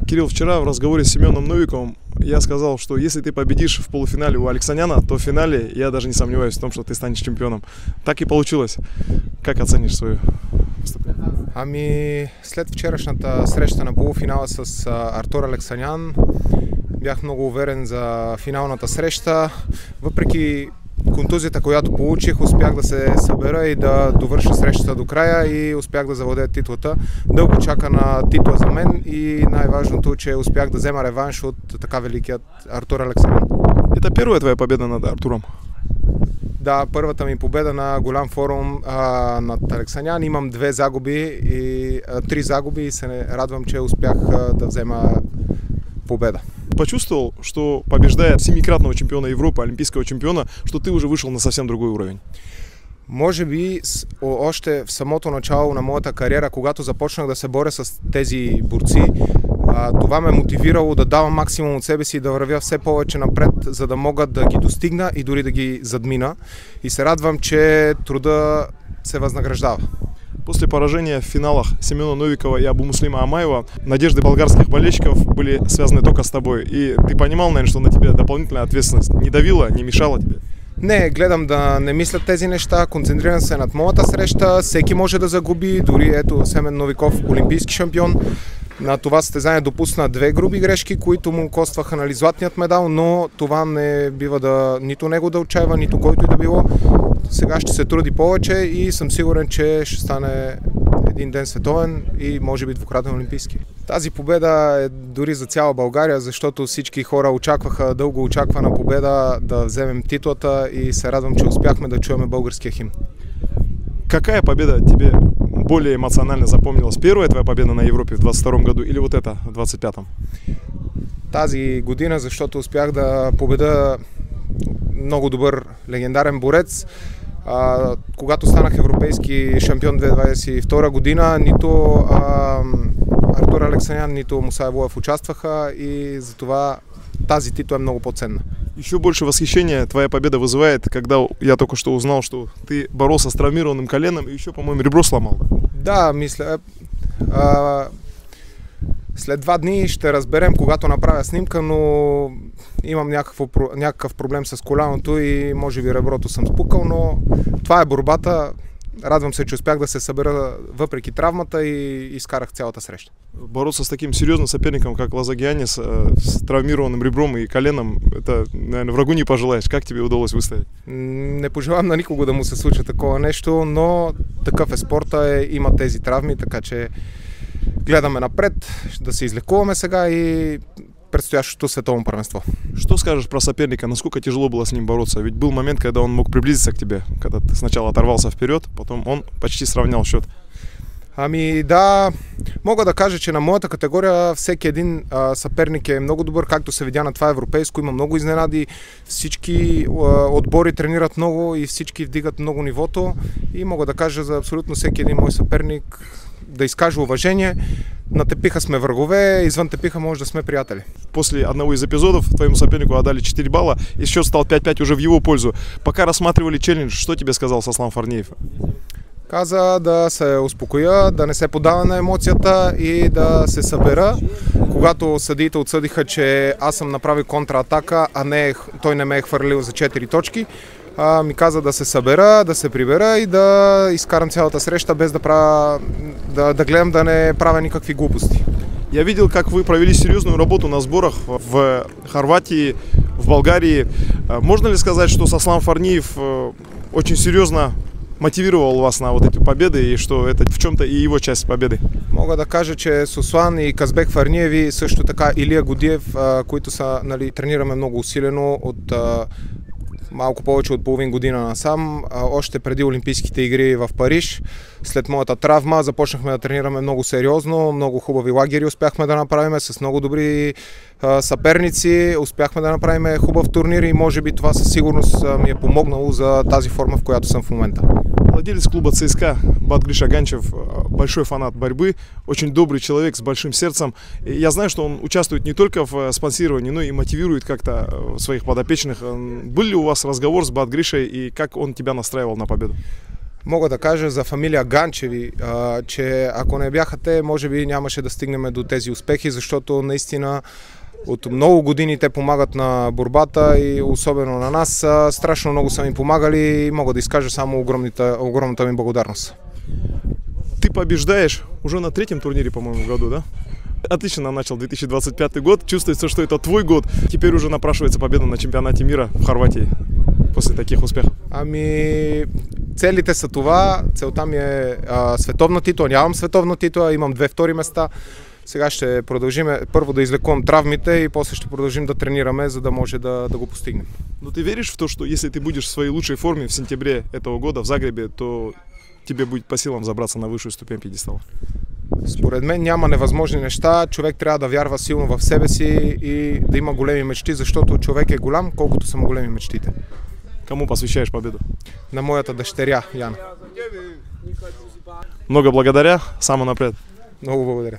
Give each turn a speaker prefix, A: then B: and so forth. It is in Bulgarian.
A: Кирилл, вчера в разговоре с Семеном Новиковым я сказал, что если ты победишь в полуфинале у Алексаняна, то в финале я даже не сомневаюсь в том, что ты станешь чемпионом. Так и получилось. Как оценишь свое выступление?
B: След вчерашната среща на полуфинала с Артур Алексанян бях много уверен за финалната среща. Въпреки контузията, която получих, успях да се събера и да довърша срещата до края и успях да завладея титлата. Дълго чака на титла за мен и най-важното, че успях да взема реванш от така великият Артур Алексанян.
A: Это первая твоя победа над Артуром?
B: Да, първата ми победа на голям форум над Алексанян. Имам три загуби и се радвам, че успях да взема победа.
A: Почувствовал, что побеждая семикратного чемпиона Европы, олимпийского чемпиона, что ты уже вышел на совсем другой уровень?
B: Може би още в самото начало на моята кариера, когато започнах да се боря с тези борци, това ме мотивирало да давам максимум от себе си и да вървя все повече напред, за да мога да ги достигна и дори да ги задмина. И се радвам, че труда се възнаграждава.
A: После поражения в финалах Семена Новикова и Абумуслима Амаева надежды болгарских болельщиков были связаны только с тобой. И ты понимал, наверное, что на тебе дополнительная ответственность не давила, не мешала тебе?
B: Не, гледам да не мисля тези неща, концентрирам се над моята среща, всеки може да загуби, дори ето Семен Новиков, олимпийски шампион. На това състезание допусна две груби грешки, които му костваха нали, златният медал, но това не бива да нито него да отчаива, нито който и да било. Сега ще се труди повече и съм сигурен, че ще стане един ден световен и може би двукратен олимпийски. Тази победа е дори за цяла България, защото всички хора очакваха дълго очаквана победа да вземем титлата и се радвам, че успяхме да чуем българския химн.
A: Какая победа тебе более эмоционально запомнилась? Первая твоя победа на Европе в 22 году или вот эта в 25-м?
B: Тази година, защото успях да победа много добър легендарен борец. Когато станах европейски шампион 2022 година, нито Артур Алексанян, нито Муса Евлоев участваха и затова тази титла е много по-ценна.
A: Еще больше восхищения твоя победа вызывает, когда я только что узнал, что ты боролся с травмированным коленом и еще, по-моему, ребро сломал.
B: Да, мисля. След 2 дни ще разберем, когато направя снимка, но имам някакъв проблем с коляното и може би реброто съм спукал, но това е борбата. Радвам се, че успях да се събера въпреки травмата и изкарах цялата среща.
A: Бороться с таким серьезным соперником, как Лазагианис, с травмированным ребром и коленом, это, наверное, врагу не пожелаешь. Как тебе удалось выстоять?
B: Не пожелавам на никого да му се случи такова нещо, но такъв е спорта, има тези травми, така че гледаме напред, да се излекуваме сега и предстоящото световно първенство.
A: Что скажешь про соперника? Насколько тяжело было с ним бороться? Ведь был момент, когда он мог приблизиться к тебе, когда ты сначала оторвался вперед, потом он почти сравнял счет.
B: Да, мога да кажа, че на моята категория всеки един съперник е много добър, както се видя на това европейско. Има много изненади, всички отбори тренират много и всички вдигат много нивото. И мога да кажа за абсолютно всеки един мой съперник да изкажа уважение. На тепиха сме врагове, извън тепиха може да сме приятели.
A: После одного из эпизодов твоему сопернику отдали 4 балла, и счет стал 5-5 уже в его пользу. Пока рассматривали челлендж, что тебе сказал Сослан Фарниев?
B: Каза да се успокоя, да не се подава на емоцията и да се събера. Когато съдиите отсъдиха, че аз съм направил контратака, а той не ме е хвърлил за 4 точки, ми каза да се събера, да се прибера и да изкарам цялата среща без да гледам да не правя никакви глупости.
A: Я видел, как вы провели серьезную работу на сборах в Хорватии, в Болгарии. Можно ли сказать, что Сослан Фарниев очень серьезно мотивировал вас на вот эти победы и что это в чем-то и его часть победы?
B: Мога да кажа, че Сослан и Казбек Фарниеви, също така Илия Годиев, които са, тренираме много усилено от малко повече от половин година насам, още преди Олимпийските игри в Париж. След моята травма започнахме да тренираме много сериозно, много хубави лагери успяхме да направим с много добри съперници, успяхме да направим хубав турнир и може би това със сигурност ми е помогнало за тази форма, в която съм в момента.
A: Владелец клуба ЦСКА Батгриш Аганчев большой фанат борьбы, очень добрый человек с большим сердцем. И я знаю, что он участвует не только в спонсировании, но и мотивирует как-то своих подопечных. Был ли у вас разговор с Батгришей и как он тебя настраивал на победу?
B: Мога да кажа за фамилия Ганчеви, че ако не бяха те, може би нямаше да стигнем до тези успехи, защото наистина от много години те помагат на борбата и особено на нас. Страшно много са ми помагали и мога да изкажа само огромната ми благодарност.
A: Ты побеждаешь уже на третьем турнире, по-моему, году, да? Отлично нам начал 2025 год. Чувствуется, что это твой год. Теперь уже напрашивается победа на чемпионате мира в Хорватии после таких успехов.
B: Целите са това. Целта ми е световна титла. Нямам световна титла, имам 2 втори места. Сега ще продължим първо да излекувам травмите и после ще продължим да тренираме, за да може да го постигнем.
A: Но ты веришь в то, что если ты будешь в своей лучшей форме в сентябре этого года в Загребе, то тебе будет по силам забраться на высшую ступень пьедестала?
B: Според мен няма невъзможни неща. Човек трябва да вярва силно в себе си и да има големи мечти, защото човек е голям, колкото са му големи мечтите.
A: Кому посвящаешь победу?
B: На моята дъщеря Яна.
A: Много благодаря. Само напред.
B: Много благодаря.